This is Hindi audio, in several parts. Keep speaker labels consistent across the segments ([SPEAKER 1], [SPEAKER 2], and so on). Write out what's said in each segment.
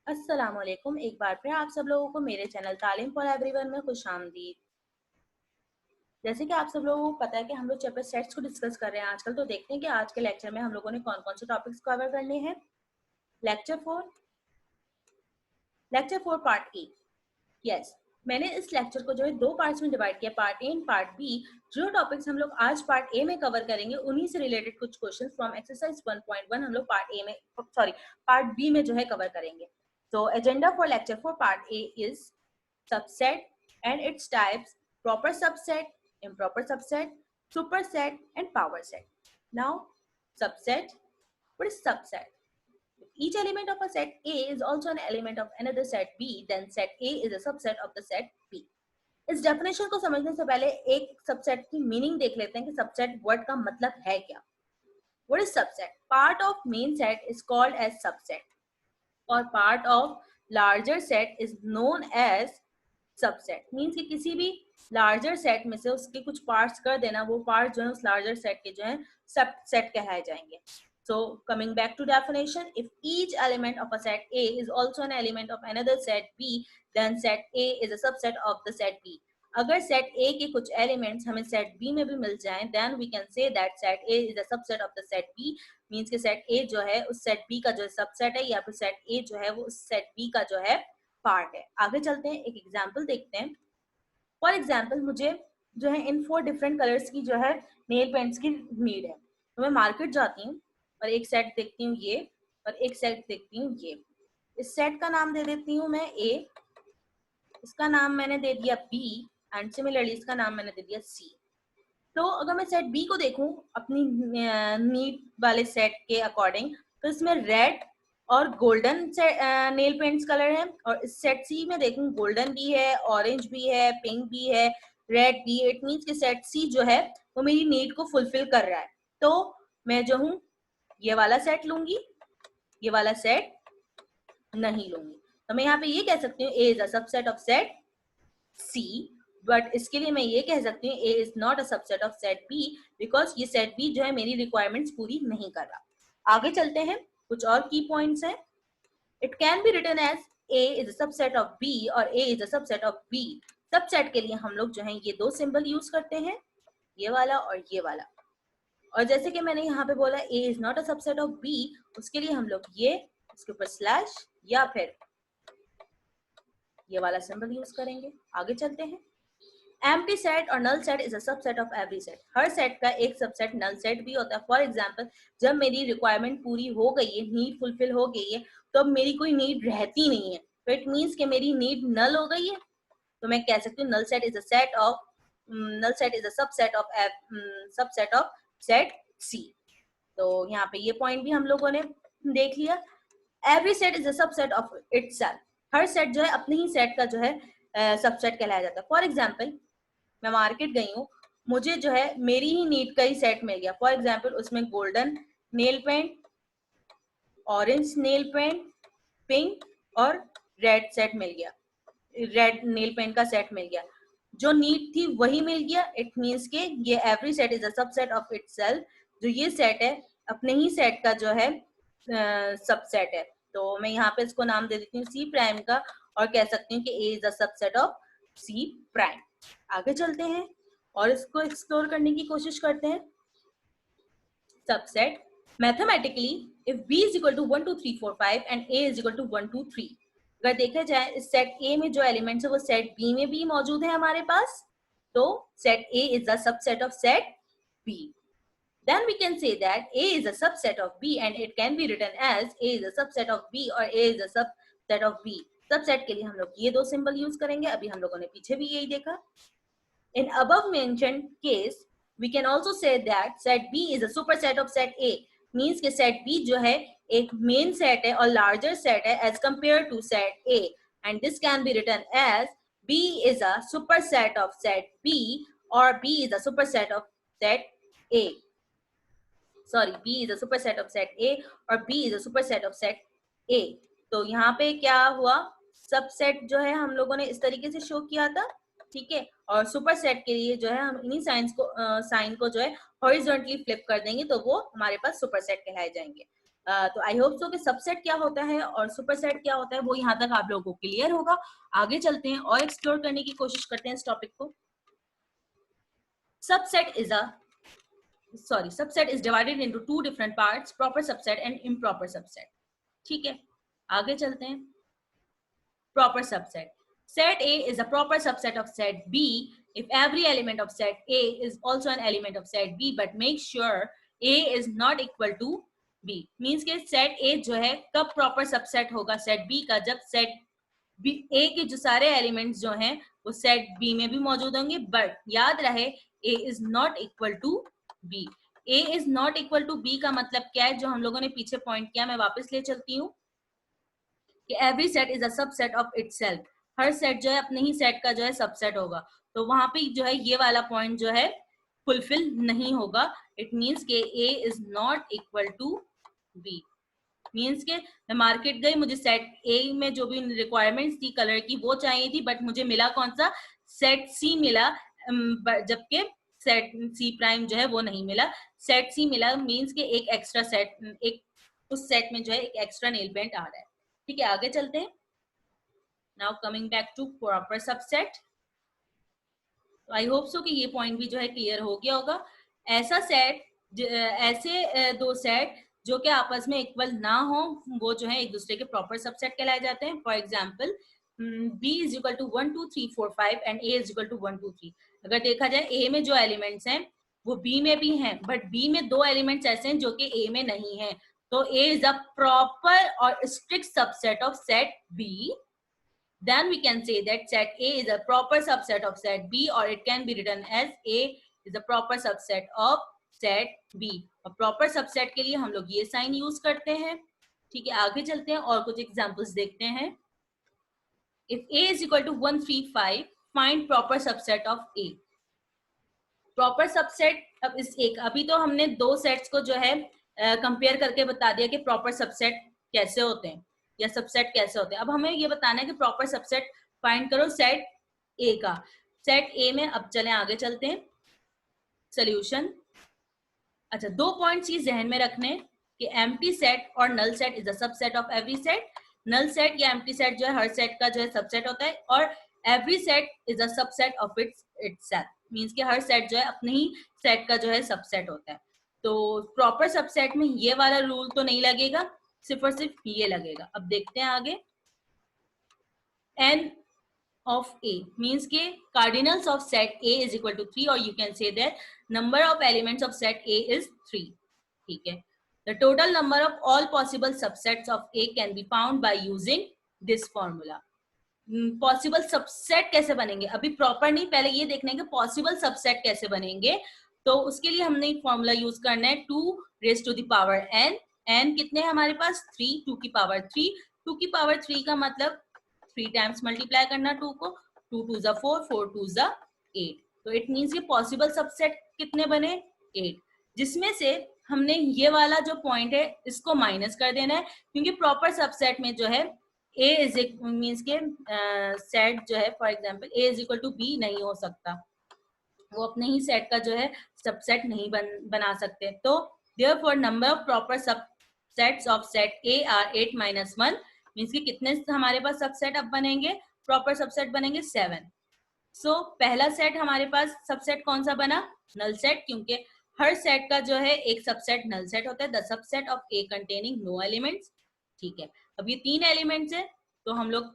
[SPEAKER 1] अस्सलामुअलैकुम। एक बार फिर आप सब लोगों को मेरे चैनल तालीम फॉर एवरीवन में खुशामदीद। जैसे कि आप सब लोगों को पता है कि हम लोग चैप्टर सेट्स को डिस्कस कर रहे हैं आजकल, तो देखते हैं कि आज के लेक्चर में हम लोगों ने कौन कौन से टॉपिक्स कवर करने हैं। Lecture four lecture four part A. Yes, मैंने इस लेक्चर को जो है दो पार्ट्स में डिवाइड किया, part A and part B. जो टॉपिक्स हम लोग आज पार्ट ए में कवर करेंगे उन्हीं से रिलेटेड कुछ क्वेश्चंस फ्रॉम एक्सरसाइज 1.1 हम लोग पार्ट बी में जो है कवर करेंगे। तो agenda for lecture for part A is subset and its types, proper subset, improper subset, superset, and power set. Now, subset. What is subset? If each element of a set A is also an element of another set B, then set A is a subset of the set B. इस डेफिनेशन को समझने से पहले एक सबसेट की मीनिंग देख लेते हैं कि सबसेट वर्ड का मतलब है क्या। What is subset? Part of main set is called as subset, और part of larger set is known as subset. Means कि किसी भी लार्जर सेट में से उसके कुछ पार्ट्स कर देना, वो पार्ट जो है उस लार्जर सेट के जो है सबसेट कहलाए जाएंगे। So coming back to definition, if each element of a set A is also an element of another set B, then set A is a subset of the set B. अगर सेट A के कुछ एलिमेंट्स हमें सेट B में भी मिल जाएं, then we can say that set A is a subset of the set B. Means कि सेट A जो है उस सेट B का जो सबसेट है, या फिर सेट A जो है वो उस सेट B का जो है पार्ट है। आगे चलते हैं, एक एग्जाम्पल देखते हैं। फॉर एग्जाम्पल, मुझे जो है इन 4 डिफरेंट कलर्स की जो है नेल पेंट्स की नीड है, तो मैं मार्केट जाती हूँ और एक सेट देखती हूँ ये, और एक सेट देखती हूँ ये। इस सेट का नाम दे देती हूँ मैं ए, इसका नाम मैंने दे दिया बी, एंड सिमिलरली इसका नाम मैंने दे दिया सी। तो अगर मैं सेट बी को देखूं अपनी नीड वाले सेट के अकॉर्डिंग, तो इसमें रेड और गोल्डन नेल पेंट्स कलर है, और इस सेट सी में देखूं गोल्डन भी है, ऑरेंज भी है, पिंक भी है, रेड भी। इट मीन्स कि सेट सी जो है वो मेरी नीड को फुलफिल कर रहा है। तो मैं जो हूँ ये वाला सेट लूंगी, ये वाला सेट नहीं लूंगी। तो मैं यहाँ पे ये कह सकती हूँ A is a subset of set C, but इसके लिए मैं ये कह सकती हूँ A is not a subset of set B, because ये सेट बी जो है मेरी रिक्वायरमेंट्स पूरी नहीं कर रहा। आगे चलते हैं, कुछ और की पॉइंट्स हैं। It can be written as A is a subset of B और A is a subset of B. Subset के लिए हम लोग जो है ये दो सिंबल यूज करते हैं, ये वाला और ये वाला। और जैसे कि मैंने यहाँ पे बोला A is not a subset of B, उसके लिए हम लोग ये इसके ऊपर स्लैश या फिर ये वाला सिंबल यूज करेंगे। आगे चलते हैं, एम्प्टी सेट और null set is a subset of every set. हर सेट का एक सबसेट नल सेट भी होता है। फॉर एग्जांपल, जब मेरी रिक्वायरमेंट पूरी हो गई है, नीड फुलफिल हो गई है, तो अब मेरी कोई नीड रहती नहीं है, तो इट मीन्स कि मेरी नीड नल हो गई है। तो मैं कह सकती हूँ null set is a set of null set is a subset of set C. तो यहाँ पे ये पॉइंट भी हम लोगों ने देख लिया। Every set is a subset of itself. Her set जो है अपने ही सेट का जो है सबसेट कहलाया जाता है। फॉर एग्जाम्पल, मैं मार्केट गई हूँ, मुझे जो है मेरी ही नीड का ही सेट मिल गया। फॉर एग्जाम्पल, उसमें golden nail paint, orange nail paint, pink और रेड सेट मिल गया, रेड नेल पेंट का सेट मिल गया। जो नीड थी वही मिल गया। इट मीन्स के ये every set is a subset of itself. जो ये सेट है अपने ही सेट का जो है सबसेट है। तो मैं यहाँ पे इसको नाम दे देती हूँ सी प्राइम का, और कह सकती हूँ कि A is a subset of C prime. आगे चलते हैं और इसको एक्सप्लोर करने की कोशिश करते हैं। Subset mathematically, if b is equal to 1 2 3 4 5 and a is equal to 1 2 3, अगर देखा जाए इस सेट a में जो एलिमेंट्स है वो सेट b में भी मौजूद है हमारे पास, तो set a is a subset of set b. Then we can say that a is a subset of b and it can be written as a is a subset of b or a is a subset of b. Subset के लिए हम लोग ये दो सिंबल यूज करेंगे, अभी हम लोगों ने पीछे भी यही देखा। In above mentioned case, we can also say that set B is a superset of set A. Means कि set B जो है एक main set है और larger set है as compared to set A, and this can be written as B is a superset of set B or B is a superset of set A. Sorry, B is a superset of set A or B is a superset of set A. तो यहाँ पे क्या हुआ, सबसेट जो है हम लोगों ने इस तरीके से शो किया था, ठीक है। और सुपर सेट के लिए जो है हम इन्हीं साइन को जो है हॉरिजॉन्टली फ्लिप कर देंगे, तो वो हमारे पास सुपर सेट कहलाए जाएंगे। तो आई होप सो कि सबसेट क्या होता है और सुपरसेट क्या होता है वो यहाँ तक आप लोगों को क्लियर होगा। आगे चलते हैं और एक्सप्लोर करने की कोशिश करते हैं इस टॉपिक को। Subset is divided into two different parts, proper subset and improper subset. ठीक है, आगे चलते हैं। Proper subset. Set A is a proper subset of set B if every element of set A is also an element of set B, but make sure A is not equal to B. Means के set A जो है कब proper subset होगा set B का, जब set B A के जो सारे elements जो हैं वो set B में भी मौजूद होंगे, but याद रहे A is not equal to B. A is not equal to B का मतलब क्या है, जो हम लोगों ने पीछे पॉइंट किया, मैं वापस ले चलती हूँ कि every set is a subset of itself. Her set जो है अपने ही सेट का जो है सबसेट होगा, तो वहां पे जो है ये वाला पॉइंट जो है फुलफिल नहीं होगा। इट मींस के A is not equal to B. Means के मैं मार्केट गई, मुझे सेट ए में जो भी रिक्वायरमेंट्स थी कलर की वो चाहिए थी, बट मुझे मिला कौन सा, सेट सी मिला, जबकि सेट सी प्राइम जो है वो नहीं मिला, सेट सी मिला। मींस के एक एक्स्ट्रा सेट, एक उस सेट में जो है एक एक्स्ट्रा नेल पेंट आ रहा है। ठीक है, आगे चलते हैं। Now coming back to proper subset. I hope so कि ये पॉइंट भी जो है क्लियर हो गया होगा। ऐसा सेट, ऐसे दो सेट जो कि आपस में इक्वल ना हो, वो जो है एक दूसरे के प्रॉपर सबसेट कहलाए जाते हैं। For example B is equal to 1 2 3 4 5 and A is equal to 1 2 3। अगर देखा जाए A में जो एलिमेंट्स हैं वो B में भी हैं, बट B में दो एलिमेंट्स ऐसे हैं जो कि A में नहीं है, तो A is a proper or strict subset of set B. Then we can say that set A is a proper subset of set B, or it can be written as A is a proper subset of set B. और proper subset के लिए हम लोग ये साइन यूज करते हैं। ठीक है, आगे चलते हैं और कुछ एग्जांपल्स देखते हैं। If A is equal to 1 3 5, find proper subset of A. Proper subset, अब इस एक अभी तो हमने दो सेट्स को जो है कंपेयर करके बता दिया कि प्रॉपर सबसेट कैसे होते हैं या सबसेट कैसे होते हैं। अब हमें ये बताना है कि प्रॉपर सबसेट फाइंड करो सेट ए का। सेट ए में अब चलें, आगे चलते हैं। सोल्यूशन। अच्छा, दो पॉइंट्स ये जहन में रखने कि एम्प्टी सेट और null set is a subset of every set. Null set या एम्प्टी सेट जो है हर सेट का जो है सबसेट होता है, और every set is a subset of itself. Means कि हर सेट जो है अपने ही सेट का जो है सबसेट होता है। तो प्रॉपर सबसेट में ये वाला रूल तो नहीं लगेगा, सिर्फ और सिर्फ ये लगेगा। अब देखते हैं आगे। n of A means के cardinals of set A is equal to 3, or you can say that number of elements of set A is 3. ठीक है, the total number of all possible subsets of A can be found by using this formula. Possible subset कैसे बनेंगे, अभी प्रॉपर नहीं, पहले ये देखने के पॉसिबल सबसेट कैसे बनेंगे। तो उसके लिए हमने एक फॉर्मूला यूज करना है, 2 raise to the power n। n कितने हैं हमारे पास, 3, 2 की पावर 3। 2 की पावर 3 का मतलब 3 टाइम्स मल्टीप्लाई करना 2 को, 2 2 जा 4, 4 2 जा 8। तो इट मींस ये पॉसिबल सबसेट कितने बने, 8, जिसमें से हमने ये वाला जो पॉइंट है इसको माइनस कर देना है, क्योंकि प्रॉपर सबसेट में जो है A इज मीन्स के सेट जो है, for example A is equal to B नहीं हो सकता, वो अपने ही सेट का जो है सबसेट नहीं बना सकते। तो therefore number of proper subsets of set A are 8 - 1। Means कि कितने हमारे पास सबसेट अब बनेंगे, प्रॉपर सबसेट बनेंगे 7। सो पहला सेट हमारे पास सबसेट कौन सा बना, नल सेट, क्योंकि हर सेट का जो है एक सबसेट नल सेट होता है। The subset of A containing no elements. ठीक है, अब ये 3 एलिमेंट्स है, तो हम लोग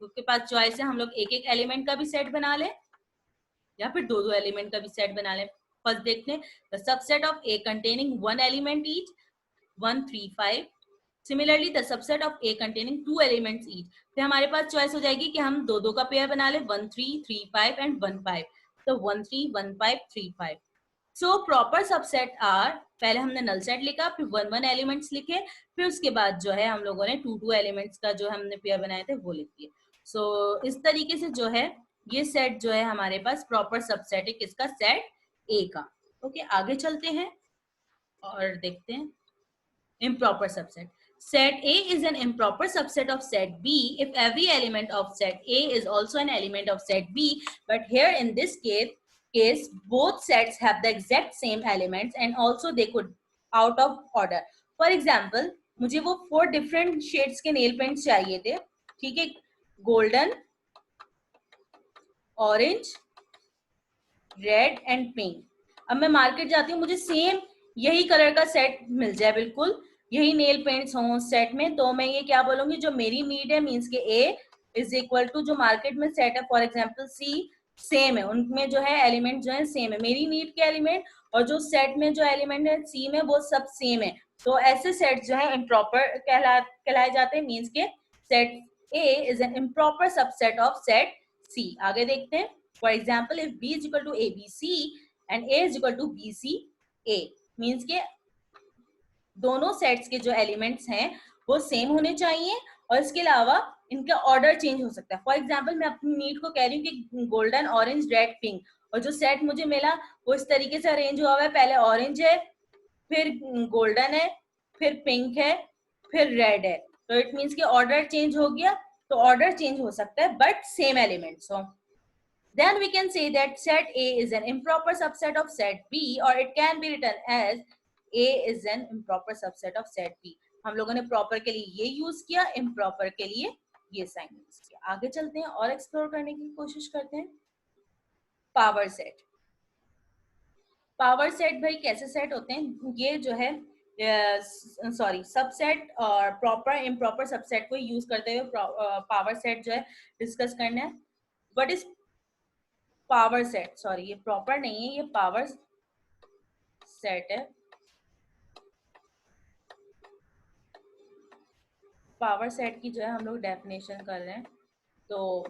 [SPEAKER 1] के पास चॉइस है, हम लोग एक एक एलिमेंट का भी सेट बना ले या फिर दो दो एलिमेंट का भी सेट बना ले। फर्स्ट देखते हैं, the subset of A containing 1 element each, 1 3 5। Similarly the subset of A containing 2 elements each. फिर हमारे पास चॉइस हो जाएगी कि हम दो दो का पेयर बना ले, 1 3 3 5 एंड 1 5। तो 1 3 1 5 3 5। सो प्रॉपर सबसेट आर, पहले हमने नल सेट लिखा, फिर 1 1 एलिमेंट्स लिखे, फिर उसके बाद जो है हम लोगों ने 2 2 एलिमेंट्स का जो हमने पेयर बनाए थे वो लिख दिए। सो इस तरीके से जो है ये सेट जो है हमारे पास प्रॉपर सबसेट है किसका, सेट ए का। ओके, आगे चलते हैं और देखते हैं improper subset. Set A is an improper subset of set B if every element of set A is also an element of set B, but here in this case both sets have the exact same elements and also they could out of order. For example मुझे वो 4 डिफरेंट शेड्स के नेल पेंट्स चाहिए थे, ठीक है, golden, orange, red and pink. अब मैं मार्केट जाती हूँ, मुझे सेम यही कलर का सेट मिल जाए, बिल्कुल यही नेल पेंट्स हों सेट में, तो मैं ये क्या बोलूंगी, जो मेरी नीड है मीन्स के ए इज इक्वल टू जो मार्केट में सेट है फॉर एग्जाम्पल सी, सेम है, उनमें जो है एलिमेंट जो है सेम है, मेरी नीड के एलिमेंट और जो सेट में जो एलिमेंट है सी में वो सब सेम है, तो ऐसे सेट जो है इम्प्रॉपर कहलाए जाते हैं, मीन्स के set A is an improper subset of set C. आगे देखते हैं, for example if b is equal to abc and a is equal to bca means के दोनों सेट्स के जो एलिमेंट्स हैं वो सेम होने चाहिए और इसके अलावा इनका ऑर्डर चेंज हो सकता है। फॉर एग्जाम्पल मैं अपनी नीड को कह रही हूँ कि गोल्डन, ऑरेंज, रेड, पिंक, और जो सेट मुझे मिला वो इस तरीके से अरेंज हुआ हुआ है, पहले ऑरेंज है, फिर गोल्डन है, फिर पिंक है, फिर रेड है, तो इट मीन्स कि ऑर्डर चेंज हो गया, तो ऑर्डर चेंज हो सकता है बट सेम एलिमेंट्स हो। Then we can say that set A is an improper subset of set B, or it can be written as A is an improper subset of set B. हम लोगों ने proper के लिए ये यूज किया, improper के लिए ये साइन यूज किया। आगे चलते हैं और एक्सप्लोर करने की कोशिश करते हैं। पावर सेट, पावर सेट भाई कैसे सेट होते हैं, ये जो है सॉरी सबसेट और प्रॉपर इम्प्रॉपर सबसेट को यूज करते हुए पावर सेट जो है डिस्कस करना है। What is power set, sorry ये प्रॉपर नहीं है, ये पावर सेट है। पावर सेट की जो है हम लोग डेफिनेशन कर रहे हैं, तो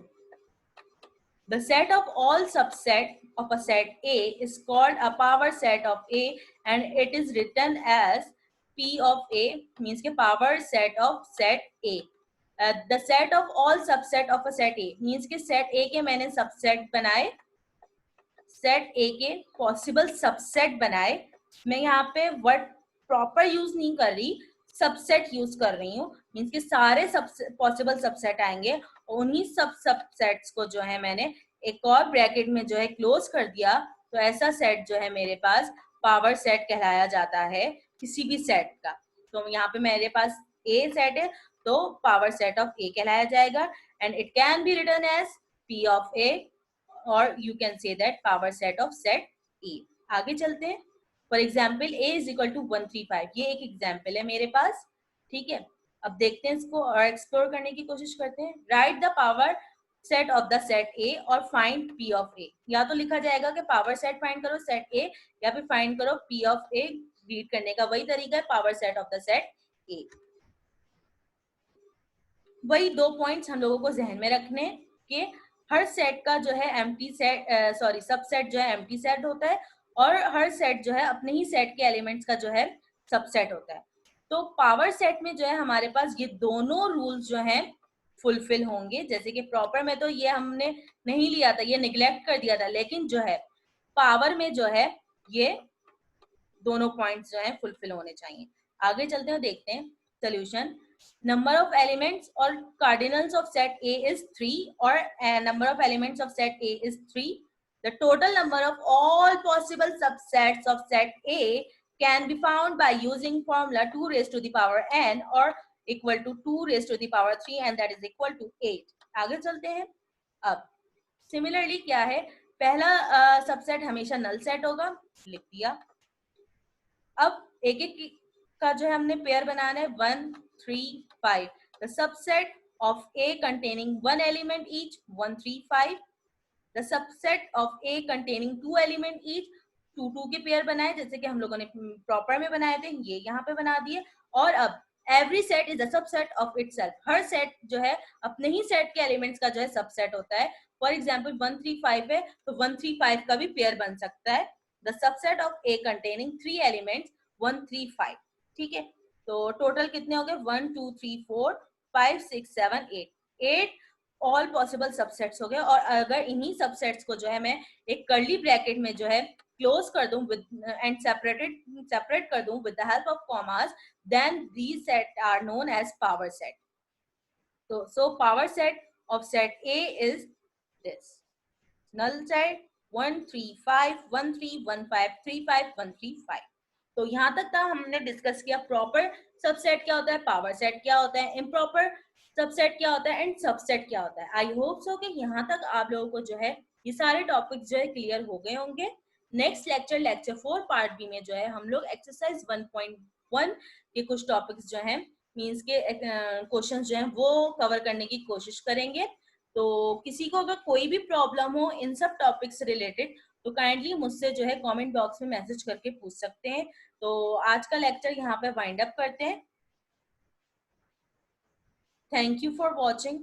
[SPEAKER 1] the set of all subset of a set A is called a power set of A and it is written as P of A, means के power set of set A. The set of all subset of a set A means के set A के मैंने subset बनाए, सेट ए के पॉसिबल सबसेट बनाए। मैं यहाँ पे वर्ड प्रॉपर यूज नहीं कर रही, सबसेट यूज कर रही हूँ, मीन्स के सारे पॉसिबल सबसेट आएंगे और उन्हीं सबसेट्स को जो है मैंने एक और ब्रैकेट में जो है क्लोज कर दिया, तो ऐसा सेट जो है मेरे पास पावर सेट कहलाया जाता है किसी भी सेट का। तो यहाँ पे मेरे पास ए सेट है तो पावर सेट ऑफ ए कहलाया जाएगा and it can be written as P of A और you can say that power set of set A. आगे चलते हैं, for example A is equal to 135, ये एक एग्जाम्पल है मेरे पास, ठीक है। अब देखते हैं इसको और एक्सप्लोर करने की कोशिश करते हैं। Right the power set of the set ए और फाइंड पी ऑफ ए, या तो लिखा जाएगा कि पावर सेट फाइंड करो सेट ए या फिर फाइंड करो पी ऑफ ए, रीड करने का वही तरीका है, power set of the set ए। वही दो पॉइंट्स हम लोगों को जहन में रखने के हर सेट का जो है एम्प्टी सेट सॉरी सबसेट जो है एम्प्टी सेट होता है और हर सेट जो है अपने ही सेट के एलिमेंट्स का जो है सबसेट होता है। तो पावर सेट में जो है हमारे पास ये दोनों रूल्स जो हैं फुलफिल होंगे, जैसे कि प्रॉपर में तो ये हमने नहीं लिया था, ये निग्लेक्ट कर दिया था, लेकिन जो है पावर में जो है ये दोनों पॉइंट्स जो है फुलफिल होने चाहिए। आगे चलते हैं देखते हैं solution. Number of elements or cardinals of set A is 3 or number of elements of set A is 3. The total number of all possible subsets of set A can be found by using formula 2 raised to the power n or equal to 2 raised to the power 3 and that is equal to 8. आगे चलते हैं। अब सिमिलरली क्या है, पहला सबसेट हमेशा नल सेट होगा, लिख दिया। अब एक एक का जो है हमने पेयर बनाना है 1 3 5, the subset of A containing one element each 1 3 5, the subset of A containing two element each 2 2 के पेयर बनाए जैसे कि हम लोगों ने प्रॉपर में बनाए थे, ये यहाँ पे बना दिए। और अब every set is a subset of itself, her set जो है अपने ही सेट के एलिमेंट्स का जो है सबसेट होता है। फॉर एग्जाम्पल 1 3 5 है तो 1 3 5 का भी पेयर बन सकता है। The subset of A containing 3 elements 1 3 5, ठीक है। तो टोटल कितने हो गए 1 2 3 4 5 6 7 8, 8 ऑल पॉसिबल सबसेट्स हो गए। और अगर इन्हीं सबसेट्स को जो है मैं एक कर्ली ब्रैकेट में जो है क्लोज कर दूं विद एंड सेपरेट कर दूं with the help of commas, then these set are known as power set. तो so power set of set A is this, null set 1 3 5 1 3 1 5 3 5 1 3 5। तो यहाँ तक था हमने डिस्कस किया प्रॉपर सबसेट क्या होता है, पावर सेट क्या होता है, इम्प्रॉपर सबसेट क्या होता है एंड सबसेट क्या होता है। आई होप सो कि यहाँ तक आप लोगों को जो है ये सारे टॉपिक्स जो है क्लियर हो गए होंगे। Next lecture lecture 4 part B में जो है हम लोग एक्सरसाइज 1.1 के कुछ टॉपिक्स जो है मीन्स के क्वेश्चन जो है वो कवर करने की कोशिश करेंगे। तो किसी को अगर कोई भी प्रॉब्लम हो इन सब टॉपिक्स रिलेटेड तो काइंडली मुझसे जो है कमेंट बॉक्स में मैसेज करके पूछ सकते हैं। तो आज का लेक्चर यहाँ पे वाइंड अप करते हैं। Thank you for watching.